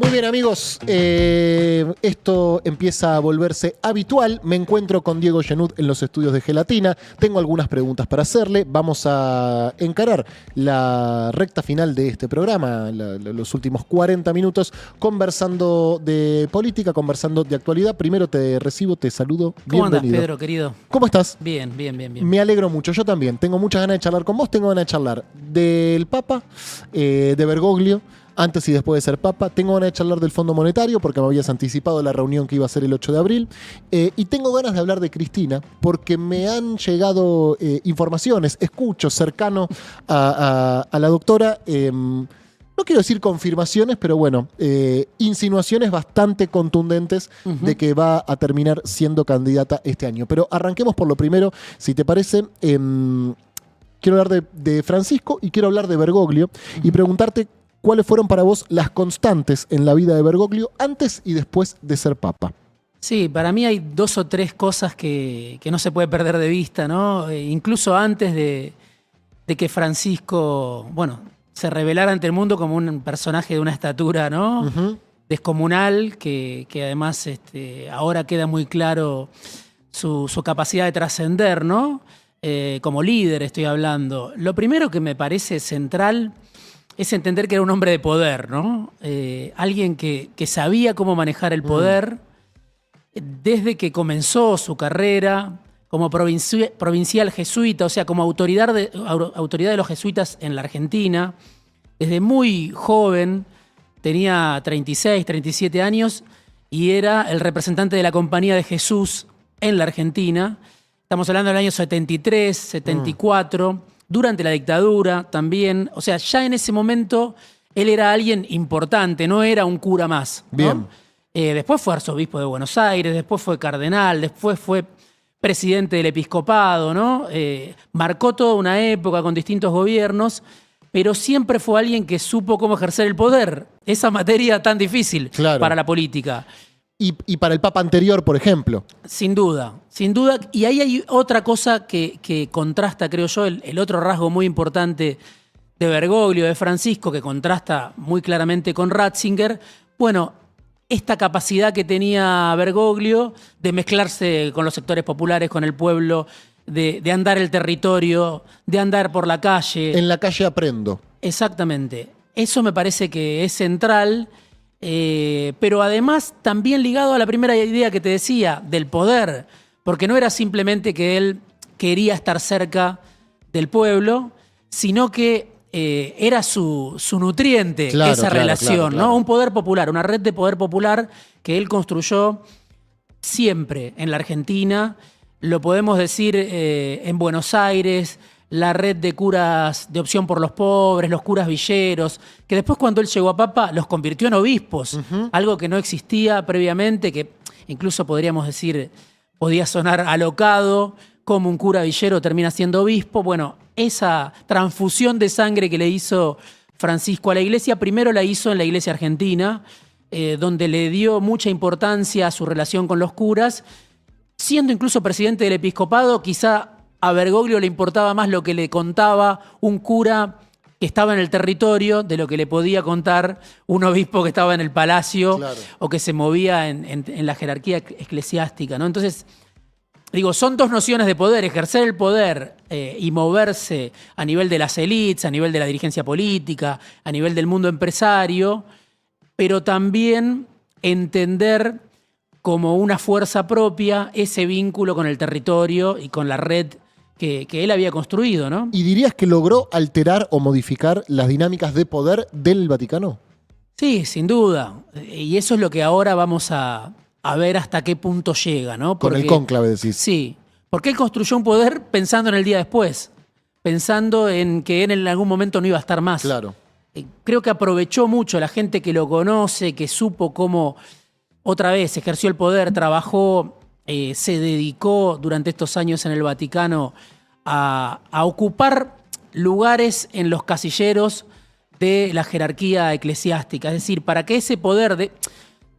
Muy bien, amigos, esto empieza a volverse habitual. Me encuentro con Diego Genud en los estudios de Gelatina. Tengo algunas preguntas para hacerle. Vamos a encarar la recta final de este programa, los últimos 40 minutos, conversando de política, conversando de actualidad. Primero te recibo, te saludo. ¿Cómo andas, Bienvenido. Pedro, querido? ¿Cómo estás? Bien. Me alegro mucho, yo también. Tengo muchas ganas de charlar con vos, tengo ganas de charlar del Papa, de Bergoglio, antes y después de ser Papa. Tengo ganas de charlar del Fondo Monetario, porque me habías anticipado la reunión que iba a ser el 8 de abril. Y tengo ganas de hablar de Cristina, porque me han llegado informaciones, escucho cercano a la doctora, no quiero decir confirmaciones, pero bueno, insinuaciones bastante contundentes de que va a terminar siendo candidata este año. Pero arranquemos por lo primero, si te parece. Quiero hablar de Francisco y quiero hablar de Bergoglio y preguntarte cuáles fueron para vos las constantes en la vida de Bergoglio antes y después de ser Papa. Sí, para mí hay dos o tres cosas que no se puede perder de vista, ¿no? Incluso antes de que Francisco, bueno, se revelara ante el mundo como un personaje de una estatura, ¿no? Descomunal, que además ahora queda muy claro su capacidad de trascender, ¿no? Como líder estoy hablando. Lo primero que me parece central es entender que era un hombre de poder, ¿no? Alguien que sabía cómo manejar el poder desde que comenzó su carrera como provincial jesuita, o sea, como autoridad de los jesuitas en la Argentina. Desde muy joven, tenía 36, 37 años y era el representante de la Compañía de Jesús en la Argentina. Estamos hablando del año 73, 74, durante la dictadura también. O sea, ya en ese momento él era alguien importante, no era un cura más, ¿no? Bien. Después fue arzobispo de Buenos Aires, después fue cardenal, después fue presidente del episcopado, ¿no? Marcó toda una época con distintos gobiernos, pero siempre fue alguien que supo cómo ejercer el poder. Esa materia tan difícil para la política. Y para el Papa anterior, por ejemplo. Sin duda, sin duda. Y ahí hay otra cosa que contrasta, creo yo, el otro rasgo muy importante de Bergoglio, de Francisco, que contrasta muy claramente con Ratzinger. Bueno, esta capacidad que tenía Bergoglio de mezclarse con los sectores populares, con el pueblo, de andar el territorio, de andar por la calle. En la calle aprendo. Exactamente. Eso me parece que es central. Pero además también ligado a la primera idea que te decía, del poder, porque no era simplemente que él quería estar cerca del pueblo, sino que era su nutriente, esa relación, ¿no? Un poder popular, una red de poder popular que él construyó siempre en la Argentina. Lo podemos decir en Buenos Aires, la red de curas de opción por los pobres, los curas villeros, que después cuando él llegó a Papa los convirtió en obispos, algo que no existía previamente, que incluso podríamos decir, podía sonar alocado, como un cura villero termina siendo obispo. Bueno, esa transfusión de sangre que le hizo Francisco a la iglesia, primero la hizo en la iglesia argentina, donde le dio mucha importancia a su relación con los curas, siendo incluso presidente del episcopado. Quizá a Bergoglio le importaba más lo que le contaba un cura que estaba en el territorio de lo que le podía contar un obispo que estaba en el palacio o que se movía en la jerarquía eclesiástica, ¿no? Entonces, digo, son dos nociones de poder: ejercer el poder y moverse a nivel de las élites, a nivel de la dirigencia política, a nivel del mundo empresario, pero también entender como una fuerza propia ese vínculo con el territorio y con la red que él había construido, ¿no? ¿Y dirías que logró alterar o modificar las dinámicas de poder del Vaticano? Sí, sin duda. Y eso es lo que ahora vamos a ver hasta qué punto llega, ¿no? Con el cónclave, decís. Sí, porque él construyó un poder pensando en el día después, pensando en que él en algún momento no iba a estar más. Claro. Creo que aprovechó mucho la gente que lo conoce, que supo cómo otra vez ejerció el poder, trabajó, se dedicó durante estos años en el Vaticano a ocupar lugares en los casilleros de la jerarquía eclesiástica. Es decir, para que ese poder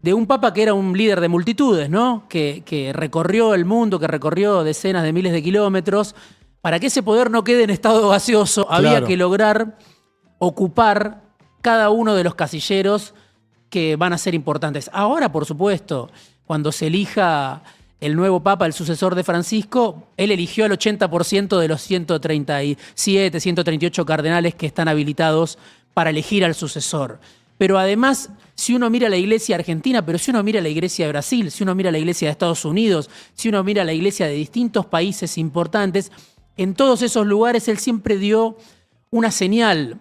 de un papa que era un líder de multitudes, ¿no? Que recorrió el mundo, que recorrió decenas de miles de kilómetros, para que ese poder no quede en estado gaseoso, había que lograr ocupar cada uno de los casilleros que van a ser importantes. Ahora, por supuesto, cuando se elija el nuevo Papa, el sucesor de Francisco, él eligió el 80% de los 137, 138 cardenales que están habilitados para elegir al sucesor. Pero además, si uno mira la iglesia argentina, pero si uno mira la iglesia de Brasil, si uno mira la iglesia de Estados Unidos, si uno mira la iglesia de distintos países importantes, en todos esos lugares él siempre dio una señal,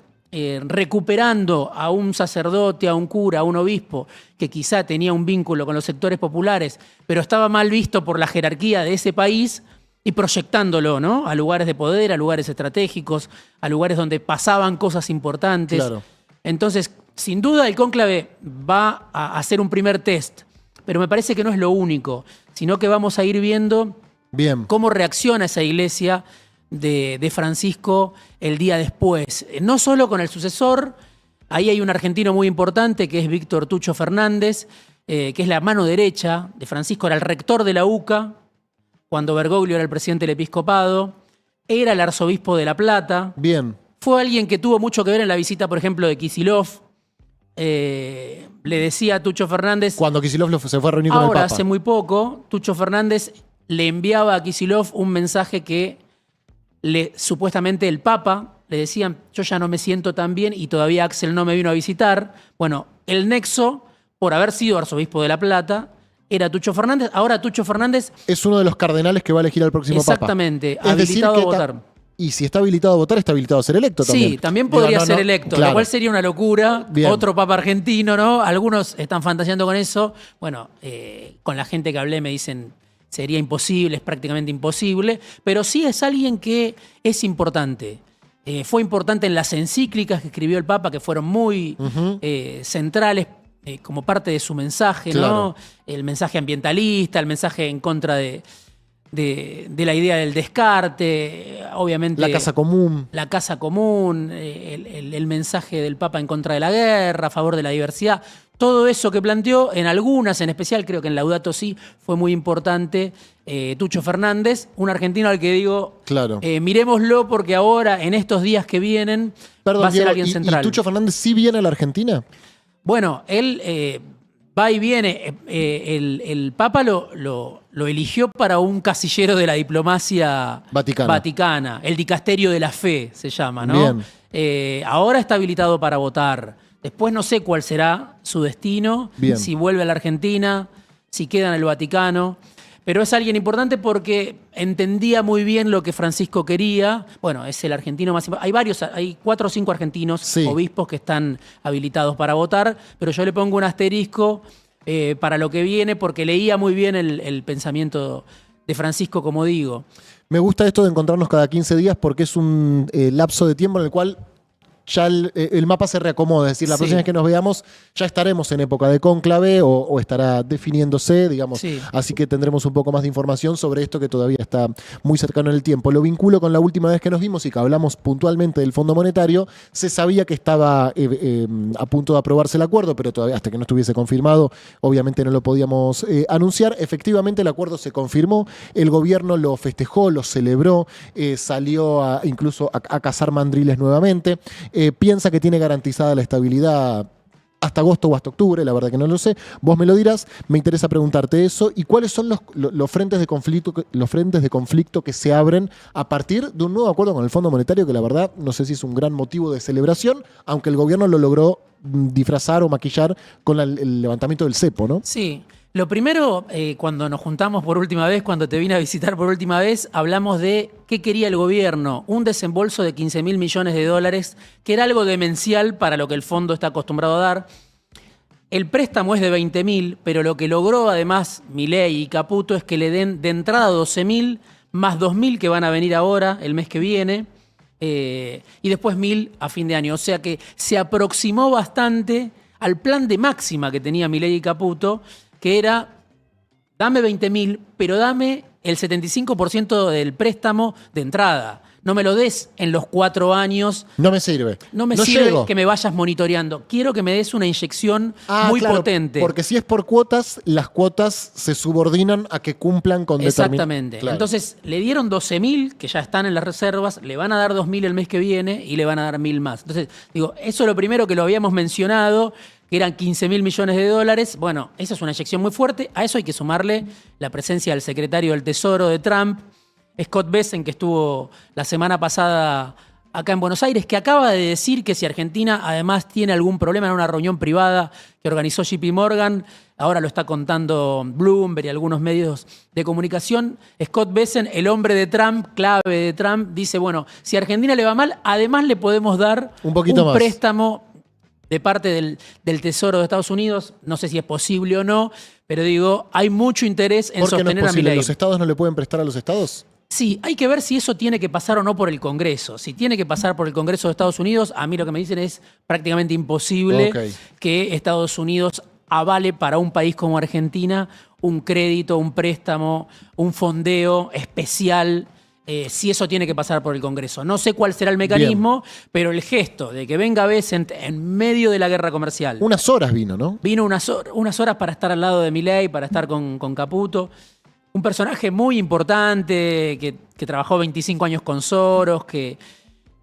recuperando a un sacerdote, a un cura, a un obispo, que quizá tenía un vínculo con los sectores populares, pero estaba mal visto por la jerarquía de ese país, y proyectándolo, ¿no? A lugares de poder, a lugares estratégicos, a lugares donde pasaban cosas importantes. Claro. Entonces, sin duda el cónclave va a hacer un primer test, pero me parece que no es lo único, sino que vamos a ir viendo Bien. cómo reacciona esa iglesia de Francisco el día después. No solo con el sucesor, ahí hay un argentino muy importante que es Víctor Tucho Fernández, que es la mano derecha de Francisco, era el rector de la UCA, cuando Bergoglio era el presidente del episcopado, era el arzobispo de La Plata. Bien. Fue alguien que tuvo mucho que ver en la visita, por ejemplo, de Kicillof. Le decía a Tucho Fernández... Cuando Kicillof se fue a reunir con el Ahora, Papa. hace muy poco, Tucho Fernández le enviaba a Kicillof un mensaje que supuestamente el Papa le decían, yo ya no me siento tan bien y todavía Axel no me vino a visitar. Bueno, el nexo, por haber sido arzobispo de La Plata, era Tucho Fernández. Ahora Tucho Fernández... Es uno de los cardenales que va a elegir al próximo Papa. Exactamente, Es decir, habilitado que a votar. Y si está habilitado a votar, está habilitado a ser electo también. Sí, también podría Digo, ser electo, claro. lo cual sería una locura. Bien. Otro papa argentino, ¿no? Algunos están fantaseando con eso. Bueno, con la gente que hablé me dicen sería imposible, es prácticamente imposible, pero sí es alguien que es importante. Fue importante en las encíclicas que escribió el Papa, que fueron muy centrales como parte de su mensaje, Claro. ¿no? El mensaje ambientalista, el mensaje en contra de la idea del descarte, obviamente... La casa común. La casa común, el mensaje del Papa en contra de la guerra, a favor de la diversidad. Todo eso que planteó, en algunas, en especial, creo que en Laudato Si, fue muy importante. Tucho Fernández, un argentino al que digo, Claro. miremoslo porque ahora, en estos días que vienen, Perdón, va a ser Diego, alguien central. ¿y Tucho Fernández sí viene a la Argentina? Bueno, él va y viene. El Papa lo eligió para un casillero de la diplomacia vaticana. El dicasterio de la fe se llama, ¿no? Bien. Ahora está habilitado para votar. Después no sé cuál será su destino, Bien. si vuelve a la Argentina, si queda en el Vaticano. Pero es alguien importante porque entendía muy bien lo que Francisco quería. Bueno, es el argentino más importante. Hay 4 o 5 argentinos, Sí. obispos que están habilitados para votar, pero yo le pongo un asterisco para lo que viene porque leía muy bien el pensamiento de Francisco, como digo. Me gusta esto de encontrarnos cada 15 días porque es un lapso de tiempo en el cual ya el mapa se reacomoda. Es decir, la Sí. próxima vez que nos veamos ya estaremos en época de cónclave o estará definiéndose, digamos. Sí. Así que tendremos un poco más de información sobre esto que todavía está muy cercano en el tiempo. Lo vinculo con la última vez que nos vimos y que hablamos puntualmente del Fondo Monetario. Se sabía que estaba a punto de aprobarse el acuerdo, pero todavía hasta que no estuviese confirmado, obviamente no lo podíamos anunciar. Efectivamente, el acuerdo se confirmó. El gobierno lo festejó, lo celebró, salió incluso a cazar mandriles nuevamente. Piensa que tiene garantizada la estabilidad hasta agosto o hasta octubre, la verdad que no lo sé. Vos me lo dirás, me interesa preguntarte eso. ¿Y cuáles son los frentes de conflicto que se abren a partir de un nuevo acuerdo con el Fondo Monetario, que la verdad no sé si es un gran motivo de celebración, aunque el gobierno lo logró disfrazar o maquillar con el levantamiento del cepo, ¿no? Sí. Lo primero, cuando nos juntamos por última vez, cuando te vine a visitar por última vez, hablamos de qué quería el gobierno. Un desembolso de 15.000 millones de dólares, que era algo demencial para lo que el fondo está acostumbrado a dar. El préstamo es de 20.000, pero lo que logró además Milei y Caputo es que le den de entrada 12.000, más 2.000 que van a venir ahora, el mes que viene, y después 1.000 a fin de año. O sea que se aproximó bastante al plan de máxima que tenía Milei y Caputo, que era, dame 20.000, pero dame el 75% del préstamo de entrada. No me lo des en los 4 años. No me sirve. No me sirve llego. que me vayas monitoreando. Quiero que me des una inyección muy claro, potente. Porque si es por cuotas, las cuotas se subordinan a que cumplan con Exactamente. Claro. Entonces, le dieron 12.000, que ya están en las reservas, le van a dar 2.000 el mes que viene y le van a dar 1.000 más. Entonces, digo, eso es lo primero que lo habíamos mencionado, que eran 15.000 millones de dólares. Bueno, esa es una inyección muy fuerte. A eso hay que sumarle la presencia del secretario del Tesoro de Trump, Scott Bessent, que estuvo la semana pasada acá en Buenos Aires, que acaba de decir que si Argentina además tiene algún problema en una reunión privada que organizó JP Morgan, ahora lo está contando Bloomberg y algunos medios de comunicación, Scott Bessent, el hombre de Trump, clave de Trump, dice, bueno, si a Argentina le va mal, además le podemos dar un poquito más. Préstamo de parte del Tesoro de Estados Unidos. No sé si es posible o no, pero digo, hay mucho interés en ¿Por qué sostener no es a posible? Milei. ¿Los estados no le pueden prestar a los estados? Sí, hay que ver si eso tiene que pasar o no por el Congreso. Si tiene que pasar por el Congreso de Estados Unidos, a mí lo que me dicen es prácticamente imposible que Estados Unidos avale para un país como Argentina un crédito, un préstamo, un fondeo especial, si eso tiene que pasar por el Congreso. No sé cuál será el mecanismo, pero el gesto de que venga Bessent en medio de la guerra comercial. Unas horas vino, ¿no? Vino unas horas para estar al lado de Milei, para estar con Caputo. Un personaje muy importante, que trabajó 25 años con Soros, que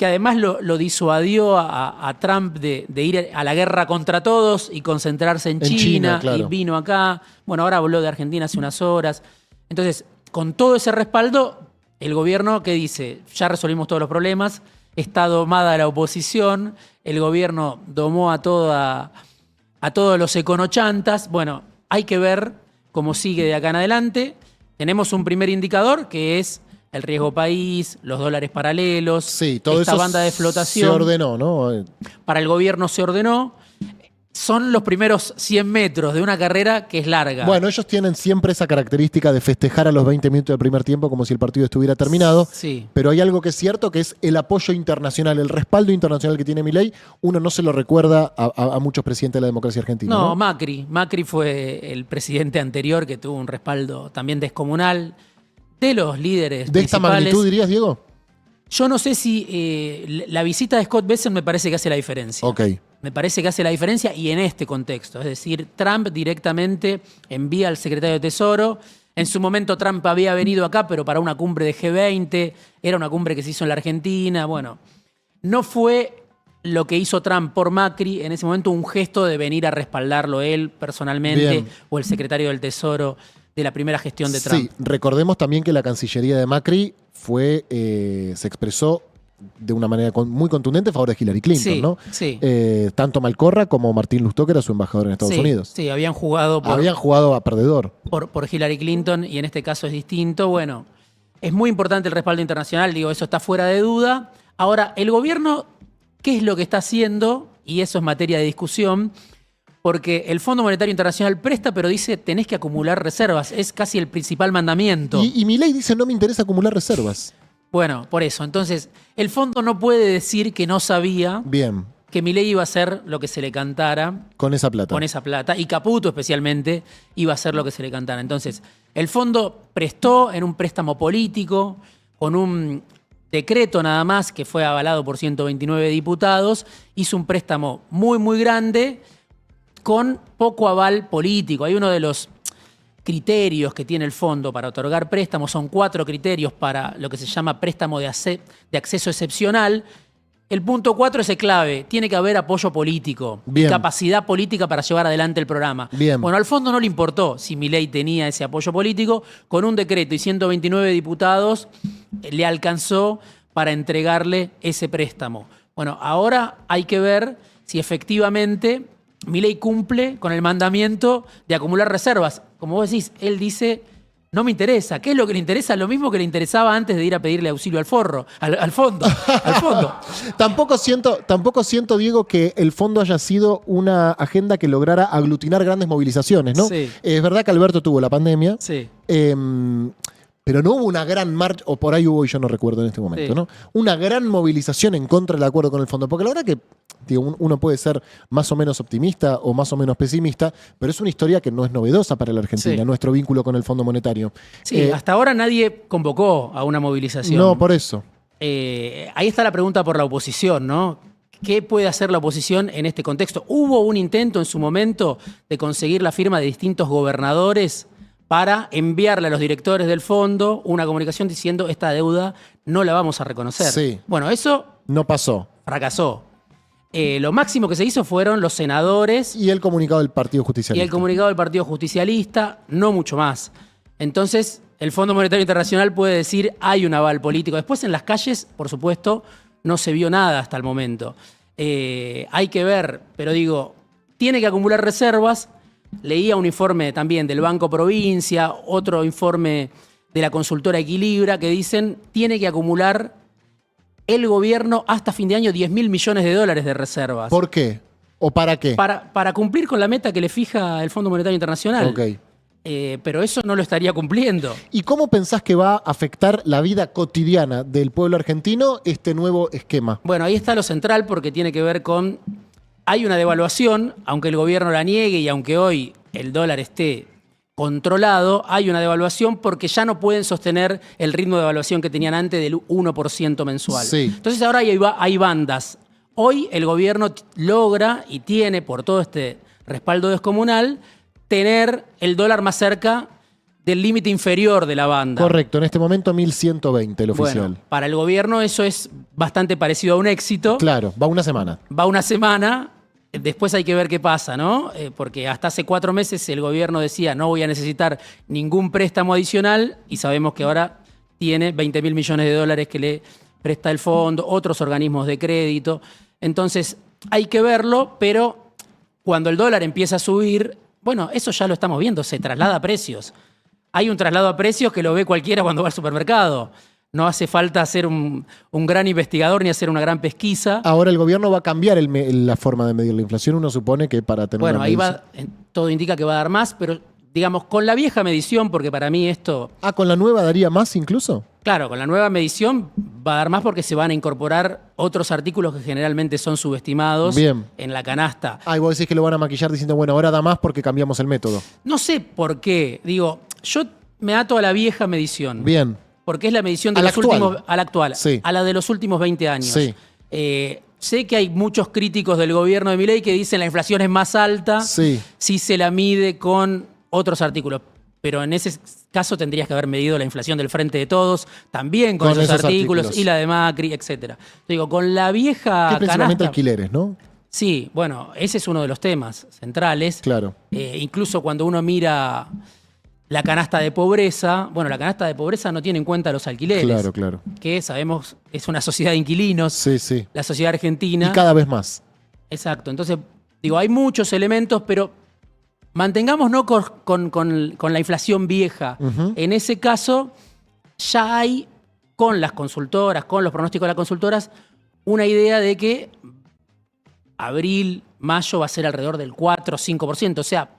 además lo disuadió a Trump de ir a la guerra contra todos y concentrarse en China, claro. Y vino acá. Bueno, ahora habló de Argentina hace unas horas. Entonces, con todo ese respaldo, el gobierno que dice, ya resolvimos todos los problemas, está domada la oposición, el gobierno domó a todos los econochantas. Bueno, hay que ver cómo sigue de acá en adelante. Tenemos un primer indicador que es el riesgo país, los dólares paralelos, sí, todo esta eso banda de flotación. Se ordenó, ¿no? Para el gobierno se ordenó. Son los primeros 100 metros de una carrera que es larga. Bueno, ellos tienen siempre esa característica de festejar a los 20 minutos del primer tiempo como si el partido estuviera terminado. Sí. Pero hay algo que es cierto, que es el apoyo internacional, el respaldo internacional que tiene Milei. Uno no se lo recuerda a muchos presidentes de la democracia argentina. No, ¿no? Macri fue el presidente anterior que tuvo un respaldo también descomunal de los líderes ¿De esta magnitud dirías, Diego? Yo no sé si la visita de Scott Bessent me parece que hace la diferencia. Ok. Me parece que hace la diferencia y en este contexto. Es decir, Trump directamente envía al secretario de Tesoro. En su momento Trump había venido acá, pero para una cumbre de G20. Era una cumbre que se hizo en la Argentina. Bueno, no fue lo que hizo Trump por Macri en ese momento un gesto de venir a respaldarlo él personalmente. Bien. O el secretario del Tesoro de la primera gestión de Trump. Sí, recordemos también que la Cancillería de Macri se expresó de una manera muy contundente a favor de Hillary Clinton, Sí, ¿no? sí. Tanto Malcorra como Martín Lustó, que era su embajador en Estados Unidos. Sí, habían jugado Habían jugado a perdedor. por Hillary Clinton y en este caso es distinto. Bueno, es muy importante el respaldo internacional, digo, eso está fuera de duda. Ahora, el gobierno, ¿qué es lo que está haciendo? Y eso es materia de discusión, porque el Fondo Monetario Internacional presta, pero dice tenés que acumular reservas. Es casi el principal mandamiento. Y Milei dice, no me interesa acumular reservas. Bueno, por eso. Entonces, el fondo no puede decir que no sabía Bien, que Milei iba a hacer lo que se le cantara con esa plata. con esa plata, y Caputo especialmente iba a hacer lo que se le cantara. Entonces, el fondo prestó en un préstamo político, con un decreto nada más, que fue avalado por 129 diputados, hizo un préstamo muy, muy grande, con poco aval político. Hay uno de los criterios que tiene el fondo para otorgar préstamos, son 4 criterios para lo que se llama préstamo de acceso excepcional. El punto 4 es el clave, tiene que haber apoyo político, Bien. capacidad política para llevar adelante el programa. Bien. Bueno, al fondo no le importó si Milei tenía ese apoyo político, con un decreto y 129 diputados le alcanzó para entregarle ese préstamo. Bueno, ahora hay que ver si efectivamente Milei cumple con el mandamiento de acumular reservas. Como vos decís, él dice, no me interesa. ¿Qué es lo que le interesa? Lo mismo que le interesaba antes de ir a pedirle auxilio al fondo. Al fondo. Tampoco siento, Diego, que el fondo haya sido una agenda que lograra aglutinar grandes movilizaciones, ¿no? Sí. Es verdad que Alberto tuvo la pandemia, Sí. pero no hubo una gran marcha, o por ahí hubo y yo no recuerdo en este momento, Sí. ¿no? Una gran movilización en contra del acuerdo con el fondo. Porque la verdad que digo, uno puede ser más o menos optimista o más o menos pesimista, pero es una historia que no es novedosa para la Argentina, Sí. nuestro vínculo con el Fondo Monetario. Sí, hasta ahora nadie convocó a una movilización. No, por eso. Ahí está la pregunta por la oposición, ¿no? ¿Qué puede hacer la oposición en este contexto? Hubo un intento en su momento de conseguir la firma de distintos gobernadores para enviarle a los directores del fondo una comunicación diciendo esta deuda no la vamos a reconocer. Sí. Bueno, eso No pasó. fracasó. Lo máximo que se hizo fueron los senadores Y el comunicado del Partido Justicialista. y el comunicado del Partido Justicialista, no mucho más. Entonces, el Fondo Monetario Internacional puede decir hay un aval político. Después, en las calles, por supuesto, no se vio nada hasta el momento. Hay que ver, pero digo, tiene que acumular reservas. Leía un informe también del Banco Provincia, otro informe de la consultora Equilibra, que dicen tiene que acumular el gobierno hasta fin de año 10.000 millones de dólares de reservas. ¿Por qué? ¿O para qué? Para cumplir con la meta que le fija el Fondo Monetario Internacional. Ok. Pero eso no lo estaría cumpliendo. ¿Y cómo pensás que va a afectar la vida cotidiana del pueblo argentino este nuevo esquema? Bueno, ahí está lo central porque tiene que ver con... Hay una devaluación, aunque el gobierno la niegue y aunque hoy el dólar esté controlado, hay una devaluación porque ya no pueden sostener el ritmo de devaluación que tenían antes del 1% mensual. Sí. Entonces ahora hay bandas. Hoy el gobierno logra y tiene, por todo este respaldo descomunal, tener el dólar más cerca del límite inferior de la banda. Correcto, en este momento 1120 el oficial. Bueno, para el gobierno eso es bastante parecido a un éxito. Claro, va una semana. Va una semana, después hay que ver qué pasa, ¿no? Porque hasta hace 4 meses el gobierno decía no voy a necesitar ningún préstamo adicional y sabemos que ahora tiene 20.000 millones de dólares que le presta el fondo, otros organismos de crédito. Entonces hay que verlo, pero cuando el dólar empieza a subir, bueno, eso ya lo estamos viendo, se traslada a precios. Hay un traslado a precios que lo ve cualquiera cuando va al supermercado. No hace falta ser un gran investigador ni hacer una gran pesquisa. Ahora el gobierno va a cambiar la forma de medir la inflación. Uno supone que para tener Bueno, una ahí medición- todo indica que va a dar más, pero digamos, con la vieja medición, porque para mí esto, Ah, ¿con la nueva daría más incluso? claro, con la nueva medición va a dar más porque se van a incorporar otros artículos que generalmente son subestimados Bien. en la canasta. Ah, y vos decís que lo van a maquillar diciendo, bueno, ahora da más porque cambiamos el método. No sé por qué, digo, yo me ato a la vieja medición. Bien. Porque es la medición de A la los actual. últimos, a la actual, Sí. a la de los últimos 20 años. Sí. Sé que hay muchos críticos del gobierno de Milei que dicen la inflación es más alta Sí. si se la mide con otros artículos. Pero en ese caso tendrías que haber medido la inflación del Frente de Todos, también con esos artículos, y la de Macri, etc. Digo, con la vieja Que es principalmente canasta... alquileres, ¿no? Sí, bueno, ese es uno de los temas centrales. Claro. Incluso cuando uno mira la canasta de pobreza, bueno, la canasta de pobreza no tiene en cuenta los alquileres. Claro, claro. Que sabemos es una sociedad de inquilinos, Sí, sí. la sociedad argentina. Y cada vez más. Exacto. Entonces, digo, hay muchos elementos, pero mantengámonos con la inflación vieja. Ujú. En ese caso, ya hay con las consultoras, con los pronósticos de las consultoras, una idea de que abril, mayo va a ser alrededor del 4 o 5%. O sea,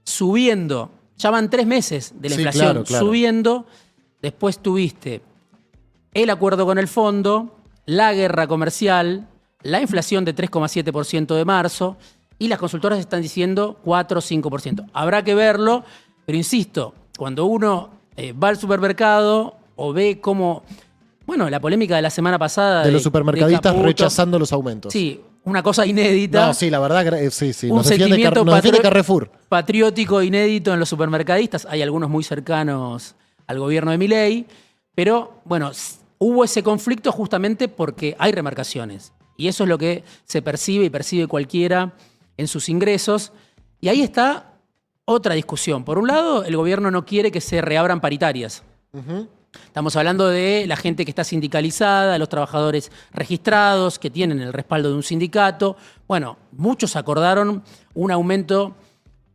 subiendo. Ya van 3 meses de la Sí, inflación claro, claro. subiendo. Después tuviste el acuerdo con el fondo, la guerra comercial, la inflación de 3,7% de marzo y las consultoras están diciendo 4 o 5%. Habrá que verlo, pero insisto, cuando uno va al supermercado o ve cómo, bueno, la polémica de la semana pasada De los supermercadistas Caputo, rechazando los aumentos. sí, una cosa inédita. No, sí, la verdad, sí, sí. Un Nos defiende, sentimiento nos defiende Carrefour. patriótico inédito en los supermercadistas. Hay algunos muy cercanos al gobierno de Milei, pero bueno, hubo ese conflicto justamente porque hay remarcaciones. Y eso es lo que se percibe y percibe cualquiera en sus ingresos. Y ahí está otra discusión. Por un lado, el gobierno no quiere que se reabran paritarias. Ujú. Estamos hablando de la gente que está sindicalizada, los trabajadores registrados, que tienen el respaldo de un sindicato. Bueno, muchos acordaron un aumento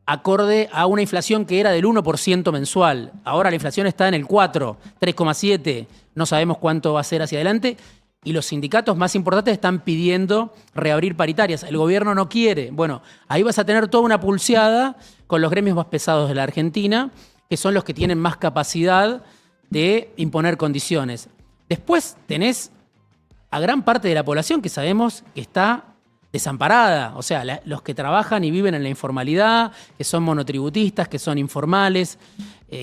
acorde a una inflación que era del 1% mensual. Ahora la inflación está en el 4, 3,7, no sabemos cuánto va a ser hacia adelante. Y los sindicatos más importantes están pidiendo reabrir paritarias. El gobierno no quiere. Bueno, ahí vas a tener toda una pulseada con los gremios más pesados de la Argentina, que son los que tienen más capacidad de imponer condiciones. Después tenés a gran parte de la población que sabemos que está desamparada, o sea, los que trabajan y viven en la informalidad, que son monotributistas, que son informales,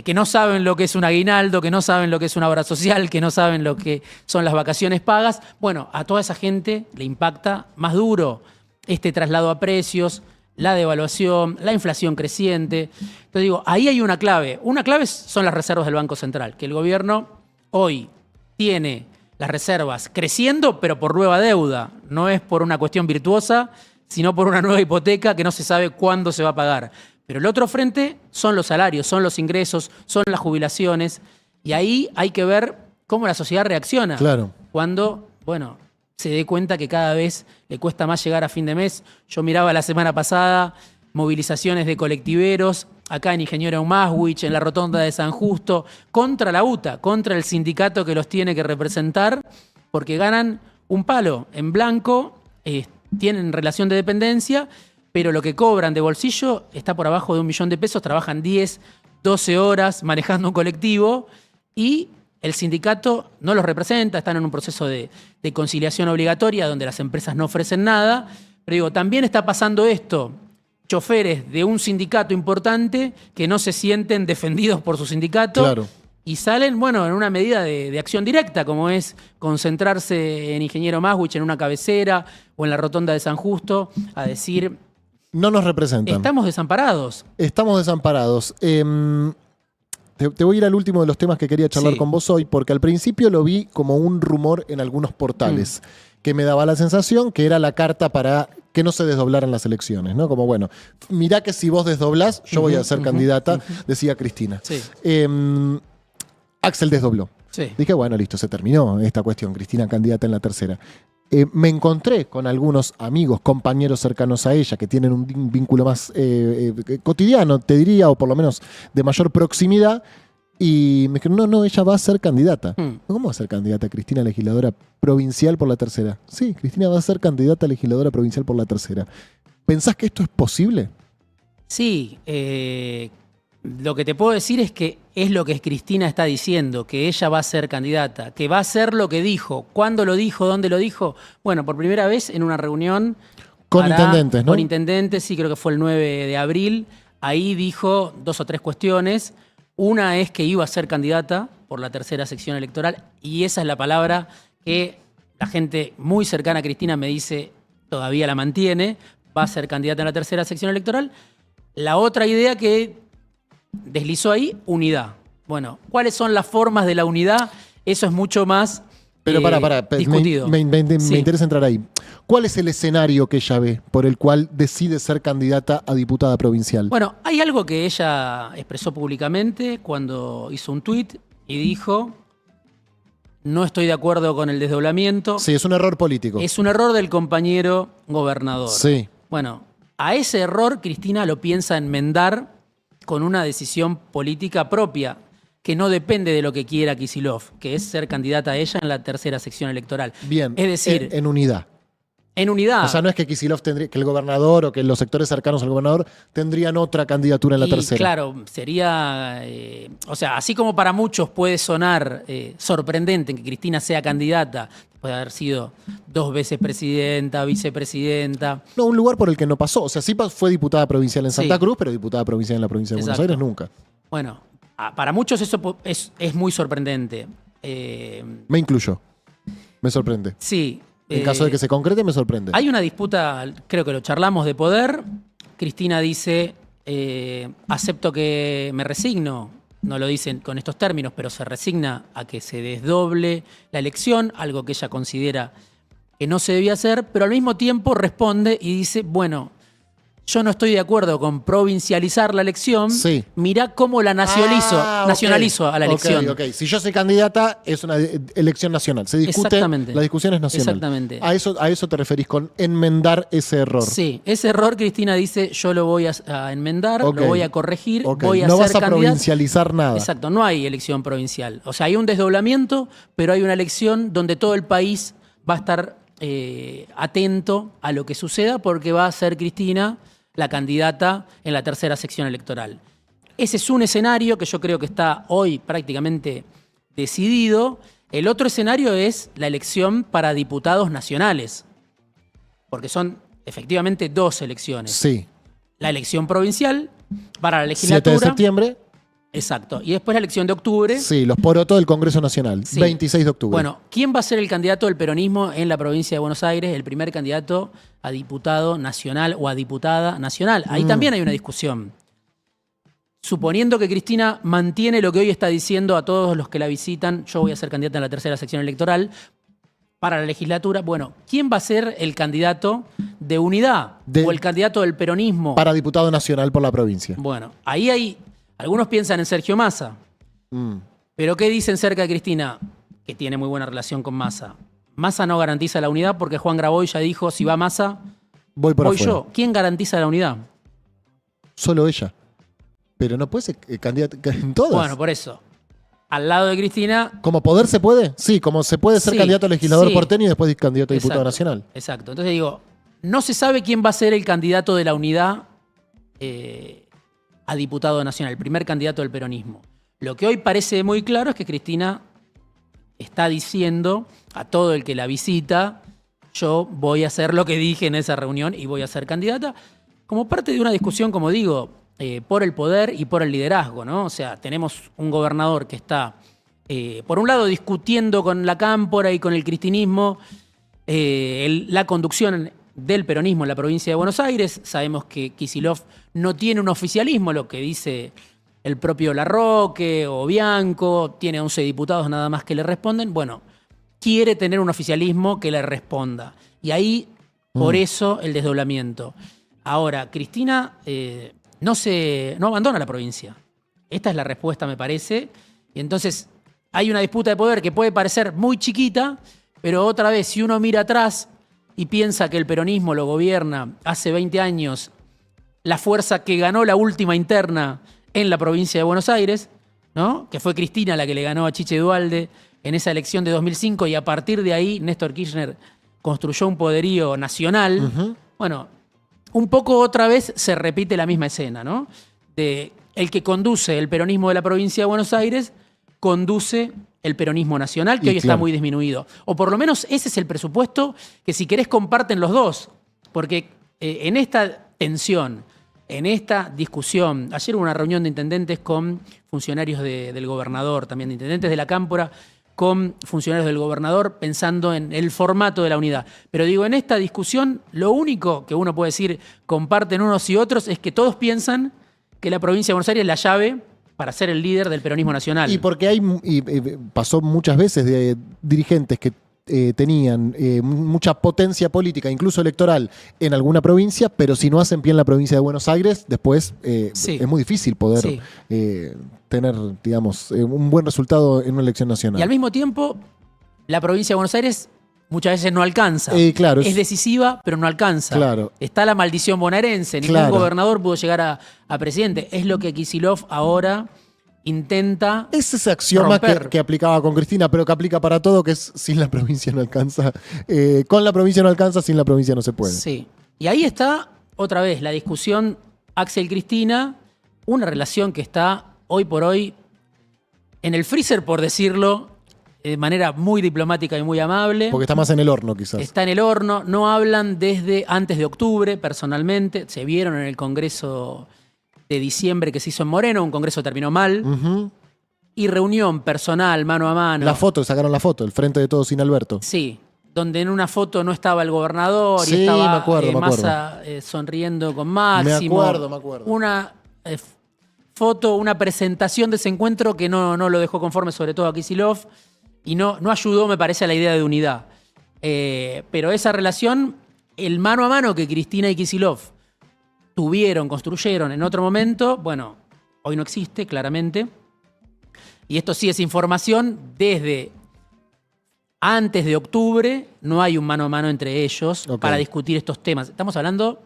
que no saben lo que es un aguinaldo, que no saben lo que es una obra social, que no saben lo que son las vacaciones pagas. Bueno, a toda esa gente le impacta más duro este traslado a precios, la devaluación, la inflación creciente. Entonces digo, ahí hay una clave. Una clave son las reservas del Banco Central, que el gobierno hoy tiene las reservas creciendo, pero por nueva deuda. No es por una cuestión virtuosa, sino por una nueva hipoteca que no se sabe cuándo se va a pagar. Pero el otro frente son los salarios, son los ingresos, son las jubilaciones. Y ahí hay que ver cómo la sociedad reacciona. Claro. Cuando, bueno, se dé cuenta que cada vez le cuesta más llegar a fin de mes. Yo miraba la semana pasada movilizaciones de colectiveros acá en Ingeniero Maswich, en la Rotonda de San Justo, contra la UTA, contra el sindicato que los tiene que representar, porque ganan un palo en blanco, tienen relación de dependencia, pero lo que cobran de bolsillo está por abajo de $1.000.000, trabajan 10, 12 horas manejando un colectivo y el sindicato no los representa, están en un proceso de conciliación obligatoria donde las empresas no ofrecen nada. Pero digo, también está pasando esto. Choferes de un sindicato importante que no se sienten defendidos por su sindicato. Claro. Y salen, bueno, en una medida de acción directa, como es concentrarse en Ingeniero Maswich, en una cabecera o en la Rotonda de San Justo, a decir, No nos representan. estamos desamparados. Estamos desamparados. Te voy a ir al último de los temas que quería charlar Sí. con vos hoy, porque al principio lo vi como un rumor en algunos portales, que me daba la sensación que era la carta para que no se desdoblaran las elecciones, ¿no? Como, bueno, mirá que si vos desdoblás, yo voy a ser candidata, decía Cristina. Sí, Axel desdobló. sí. Dije, bueno, listo, se terminó esta cuestión. Cristina candidata en la tercera. Me encontré con algunos amigos, compañeros cercanos a ella, que tienen un vínculo más cotidiano, te diría, o por lo menos de mayor proximidad, y me dijeron, no, ella va a ser candidata. ¿Cómo va a ser candidata Cristina legisladora provincial por la tercera? Sí, Cristina va a ser candidata legisladora provincial por la tercera. ¿Pensás que esto es posible? Sí, lo que te puedo decir es que es lo que Cristina está diciendo, que ella va a ser candidata, que va a hacer lo que dijo. ¿Cuándo lo dijo? ¿Dónde lo dijo? Bueno, por primera vez en una reunión Con intendentes, ¿no? Con intendentes, sí, creo que fue el 9 de abril. Ahí dijo 2 o 3 cuestiones. Una es que iba a ser candidata por la tercera sección electoral y esa es la palabra que la gente muy cercana a Cristina me dice todavía la mantiene, va a ser candidata en la tercera sección electoral. La otra idea que deslizó ahí, unidad. Bueno, ¿cuáles son las formas de la unidad? Eso es mucho más Pero para, discutido. me Sí. interesa entrar ahí. ¿Cuál es el escenario que ella ve por el cual decide ser candidata a diputada provincial? Bueno, hay algo que ella expresó públicamente cuando hizo un tuit y dijo, no estoy de acuerdo con el desdoblamiento. Sí, es un error político. Es un error del compañero gobernador. Sí. Bueno, a ese error Cristina lo piensa enmendar con una decisión política propia, que no depende de lo que quiera Kicillof, que es ser candidata a ella en la tercera sección electoral. Bien. Es decir, en unidad. en unidad. O sea, no es que Kicillof tendría, que el gobernador o que los sectores cercanos al gobernador tendrían otra candidatura en la Y, tercera. claro, sería, o sea, así como para muchos puede sonar sorprendente que Cristina sea candidata, puede haber sido 2 veces presidenta, vicepresidenta. No, un lugar por el que no pasó. O sea, sí fue diputada provincial en Santa Sí. Cruz, pero diputada provincial en la provincia de Buenos Exacto. Aires nunca. Bueno, para muchos eso es muy sorprendente. Me incluyo. Me sorprende. Sí. En caso de que se concrete, me sorprende. Hay una disputa, creo que lo charlamos, de poder. Cristina dice, acepto que me resigno, no lo dicen con estos términos, pero se resigna a que se desdoble la elección, algo que ella considera que no se debía hacer, pero al mismo tiempo responde y dice, bueno, yo no estoy de acuerdo con provincializar la elección, Sí. mirá cómo la nacionalizo, Ah, ok. nacionalizo a la elección. Ok. Si yo soy candidata, es una elección nacional. Se discute, Exactamente. la discusión es nacional. Exactamente. A eso te referís con enmendar ese error. Sí, ese error Cristina dice, yo lo voy a enmendar, Ok. lo voy a corregir, Ok. voy a No ser vas a candidata. provincializar nada. Exacto, no hay elección provincial. O sea, hay un desdoblamiento, pero hay una elección donde todo el país va a estar atento a lo que suceda porque va a ser Cristina la candidata en la tercera sección electoral. Ese es un escenario que yo creo que está hoy prácticamente decidido. El otro escenario es la elección para diputados nacionales, porque son efectivamente 2 elecciones. Sí. La elección provincial para la 7 de legislatura. septiembre. Exacto. Y después la elección de octubre. Sí, los porotos del Congreso Nacional. Sí. 26 de octubre. Bueno, ¿quién va a ser el candidato del peronismo en la provincia de Buenos Aires? El primer candidato a diputado nacional o a diputada nacional. Ahí también hay una discusión. suponiendo que Cristina mantiene lo que hoy está diciendo a todos los que la visitan, yo voy a ser candidata en la tercera sección electoral para la legislatura, bueno, ¿quién va a ser el candidato de unidad o el candidato del peronismo? Para diputado nacional por la provincia. Bueno, ahí hay, algunos piensan en Sergio Massa, pero ¿qué dicen cerca de Cristina? Que tiene muy buena relación con Massa. Massa no garantiza la unidad porque Juan Graboy ya dijo, si va Massa, voy voy yo. ¿Quién garantiza la unidad? Solo ella. Pero no puede ser candidata en todas. Bueno, por eso. Al lado de Cristina... ¿Como poder se puede? Sí, como se puede ser candidato a legislador porteño y después candidato a diputado nacional. Exacto. Entonces digo, no se sabe quién va a ser el candidato de la unidad a diputado nacional, el primer candidato del peronismo. Lo que hoy parece muy claro es que Cristina está diciendo a todo el que la visita, yo voy a hacer lo que dije en esa reunión y voy a ser candidata, como parte de una discusión, como digo, por el poder y por el liderazgo, ¿no? O sea, tenemos un gobernador que está, por un lado, discutiendo con la cámpora y con el cristinismo la conducción del peronismo en la provincia de Buenos Aires. Sabemos que Kicillof no tiene un oficialismo, lo que dice el propio Larroque o Bianco, tiene 11 diputados nada más que le responden. Bueno, quiere tener un oficialismo que le responda. Y ahí, por eso, el desdoblamiento. Ahora, Cristina no abandona la provincia. Esta es la respuesta, me parece. Y entonces hay una disputa de poder que puede parecer muy chiquita, pero otra vez, si uno mira atrás y piensa que el peronismo lo gobierna hace 20 años, la fuerza que ganó la última interna en la provincia de Buenos Aires, ¿no? Que fue Cristina la que le ganó a Chiche Duhalde en esa elección de 2005, y a partir de ahí Néstor Kirchner construyó un poderío nacional. Bueno, un poco otra vez se repite la misma escena, ¿no? De el que conduce el peronismo de la provincia de Buenos Aires conduce el peronismo nacional, que hoy está muy disminuido. O por lo menos ese es el presupuesto que, si querés, comparten los dos. Porque en esta tensión, en esta discusión, ayer hubo una reunión de intendentes con funcionarios del gobernador, también de intendentes de la Cámpora, con funcionarios del gobernador, pensando en el formato de la unidad. Pero digo, en esta discusión, lo único que uno puede decir comparten unos y otros es que todos piensan que la provincia de Buenos Aires es la llave para ser el líder del peronismo nacional. Y porque pasó muchas veces de dirigentes que tenían mucha potencia política, incluso electoral, en alguna provincia, pero si no hacen pie en la provincia de Buenos Aires, después es muy difícil poder tener, digamos, un buen resultado en una elección nacional. Y al mismo tiempo, la provincia de Buenos Aires muchas veces no alcanza. Claro, es decisiva, pero no alcanza. Claro. Está la maldición bonaerense. Ningún gobernador pudo llegar a presidente. Es lo que Kicillof ahora intenta Es ese axioma que aplicaba con Cristina, pero que aplica para todo, que es sin la provincia no alcanza. Con la provincia no alcanza, sin la provincia no se puede. Sí. Y ahí está, otra vez, la discusión Axel-Cristina, una relación que está hoy por hoy en el freezer, por decirlo de manera muy diplomática y muy amable. Porque está más en el horno, quizás. Está en el horno. No hablan desde antes de octubre, personalmente. Se vieron en el Congreso de diciembre que se hizo en Moreno. Un congreso que terminó mal. Y reunión personal, mano a mano. La foto, sacaron la foto, el frente de todos sin Alberto. Sí, donde en una foto no estaba el gobernador y estaba Massa sonriendo con Máximo. Me acuerdo. Una foto, una presentación de ese encuentro que no lo dejó conforme, sobre todo a Kicillof, y no ayudó, me parece, a la idea de unidad. Pero esa relación, el mano a mano que Cristina y Kicillof construyeron en otro momento, bueno, hoy no existe, claramente. Y esto sí es información desde antes de octubre, no hay un mano a mano entre ellos para discutir estos temas. Estamos hablando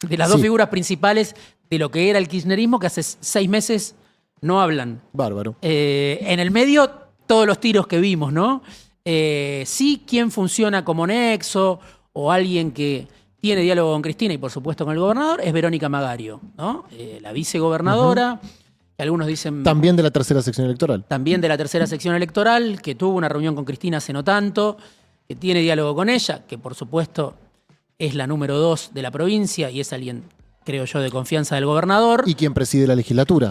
de las dos figuras principales de lo que era el kirchnerismo, que hace 6 meses no hablan. Bárbaro. En el medio, todos los tiros que vimos, ¿no? Sí, quién funciona como nexo o alguien que tiene diálogo con Cristina y, por supuesto, con el gobernador, es Verónica Magario, ¿no? La vicegobernadora. Que algunos dicen... También de la tercera sección electoral. También de la tercera sección electoral, que tuvo una reunión con Cristina hace no tanto, que tiene diálogo con ella, que por supuesto es la número 2 de la provincia y es alguien, creo yo, de confianza del gobernador. Y quien preside la legislatura.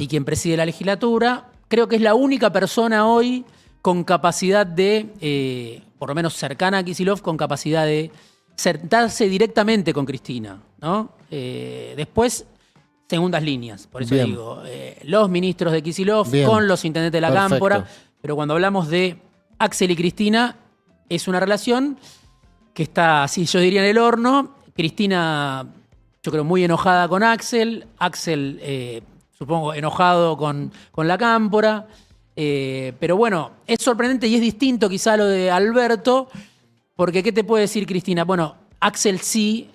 Creo que es la única persona hoy con capacidad de, por lo menos cercana a Kicillof, con capacidad de sentarse directamente con Cristina, ¿no? Después segundas líneas. Por eso Bien. digo, los ministros de Kicillof Bien. con los intendentes de la Perfecto. Cámpora. Pero cuando hablamos de Axel y Cristina, es una relación que está, así yo diría, en el horno. Cristina, yo creo, muy enojada con Axel. Axel, supongo, enojado con la Cámpora. Pero bueno, es sorprendente y es distinto quizá a lo de Alberto, porque ¿qué te puede decir Cristina? Bueno, Axel sí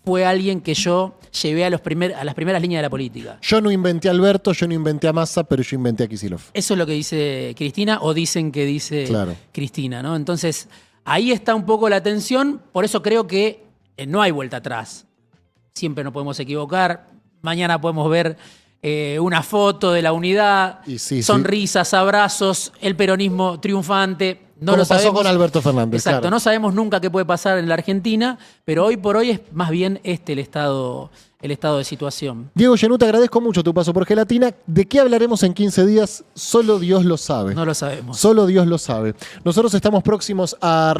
fue alguien que yo llevé a las primeras líneas de la política. Yo no inventé a Alberto, yo no inventé a Massa, pero yo inventé a Kicillof. Eso es lo que dice Cristina, o dicen que dice Claro. Cristina, ¿no? Entonces, ahí está un poco la tensión, por eso creo que no hay vuelta atrás. Siempre nos podemos equivocar, mañana podemos ver una foto de la unidad, Y sí, sonrisas, abrazos, el peronismo triunfante. No Como lo pasó sabemos. con Alberto Fernández. Exacto, claro. no sabemos nunca qué puede pasar en la Argentina, pero hoy por hoy es más bien el estado de situación. Diego Genú, te agradezco mucho tu paso por Gelatina. ¿De qué hablaremos en 15 días? Solo Dios lo sabe. No lo sabemos. Solo Dios lo sabe. Nosotros estamos próximos a